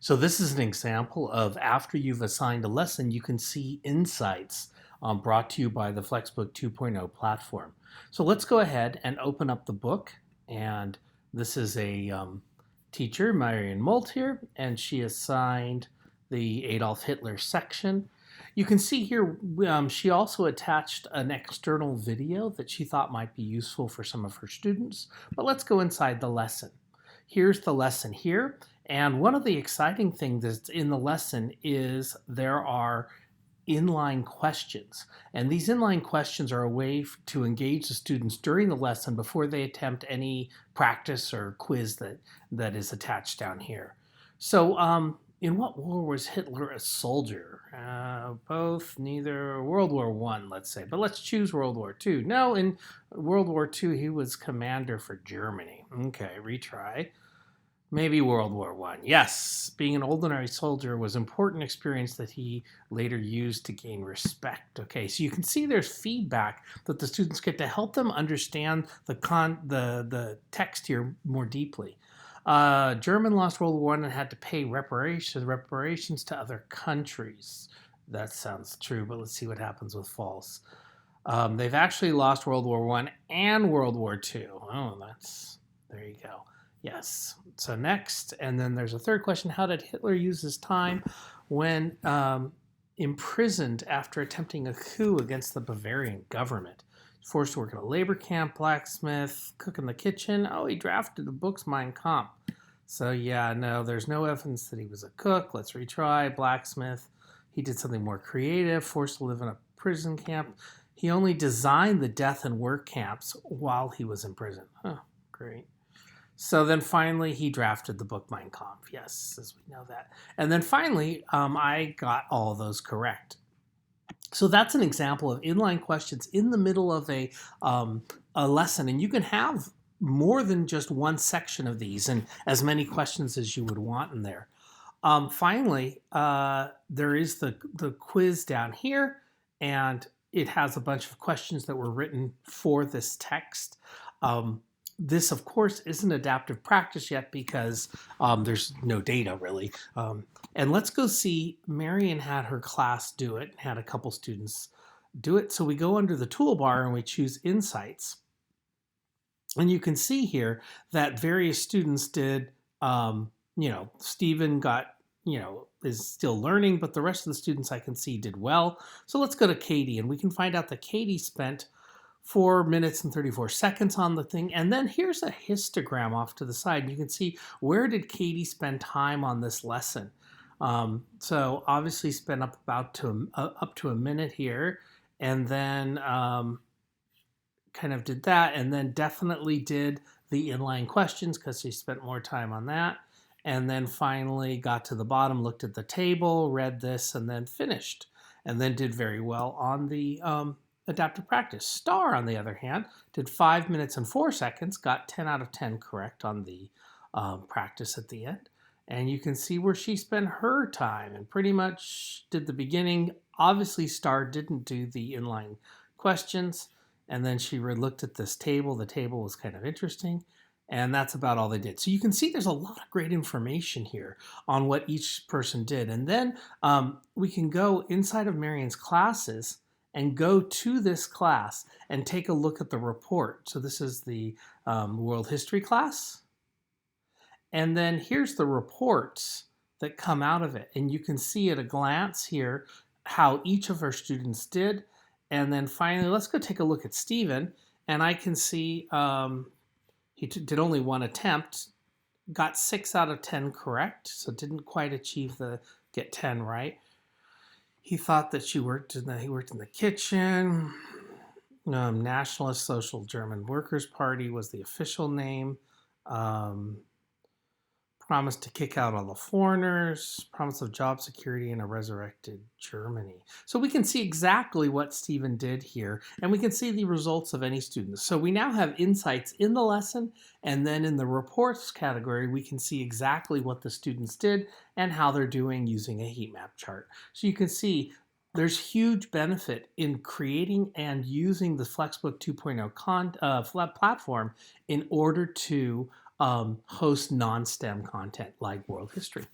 So this is an example of after you've assigned a lesson, you can see insights brought to you by the FlexBook 2.0 platform. So let's go ahead and open up the book. And this is a teacher, Marion Molt here, and she assigned the Adolf Hitler section. You can see here she also attached an external video that she thought might be useful for some of her students. But let's go inside the lesson. Here's the lesson here. And one of the exciting things that's in the lesson is there are inline questions. And these inline questions are a way to engage the students during the lesson before they attempt any practice or quiz that is attached down here. So in what war was Hitler a soldier? Both, neither. World War I, let's say. But let's choose World War II. No, in World War II, he was commander for Germany. Okay, retry. Maybe World War I. Yes, being an ordinary soldier was an important experience that he later used to gain respect. Okay, so you can see there's feedback that the students get to help them understand the text here more deeply. German lost World War I and had to pay reparations to other countries. That sounds true, but let's see what happens with false. They've actually lost World War I and World War II. Oh, there you go. Yes. So next, and then there's a third question. How did Hitler use his time when imprisoned after attempting a coup against the Bavarian government? Forced to work in a labor camp, blacksmith, cook in the kitchen. Oh, he drafted the books Mein Kampf. So yeah, no, there's no evidence that he was a cook. Let's retry. Blacksmith. He did something more creative, forced to live in a prison camp. He only designed the death and work camps while he was in prison. Oh, great. So then finally, he drafted the book Mein Kampf. Yes, as we know that. And then finally, I got all of those correct. So that's an example of inline questions in the middle of a lesson. And you can have more than just one section of these and as many questions as you would want in there. Finally, there is the quiz down here, and it has a bunch of questions that were written for this text. This, of course, isn't adaptive practice yet because there's no data, really. And let's go see, Marion had her class do it, had a couple students do it. So we go under the toolbar and we choose Insights. And you can see here that various students did, Stephen got, is still learning, but the rest of the students I can see did well. So let's go to Katie, and we can find out that Katie spent 4 minutes and 34 seconds on the thing. And then here's a histogram off to the side. And you can see, where did Katie spend time on this lesson? So obviously spent up to a minute here, and then kind of did that, and then definitely did the inline questions because she spent more time on that. And then finally got to the bottom, looked at the table, read this, and then finished. And then did very well on the adaptive practice. Star, on the other hand, did 5 minutes and 4 seconds, got 10 out of 10 correct on the practice at the end. And you can see where she spent her time and pretty much did the beginning. Obviously, Star didn't do the inline questions. And then she looked at this table. The table was kind of interesting. And that's about all they did. So you can see there's a lot of great information here on what each person did. And then we can go inside of Marion's classes and go to this class and take a look at the report. So this is the world history class. And then here's the reports that come out of it. And you can see at a glance here how each of our students did. And then finally, let's go take a look at Stephen. And I can see he did only one attempt, got 6 out of 10 correct, so didn't quite achieve the get 10 right. He thought that he worked in the kitchen. Nationalist Social German Workers' Party was the official name. Promised to kick out all the foreigners, promise of job security in a resurrected Germany. So we can see exactly what Stephen did here, and we can see the results of any students. So we now have insights in the lesson, and then in the reports category, we can see exactly what the students did and how they're doing using a heat map chart. So you can see there's huge benefit in creating and using the FlexBook 2.0 platform in order to host non-STEM content like world history.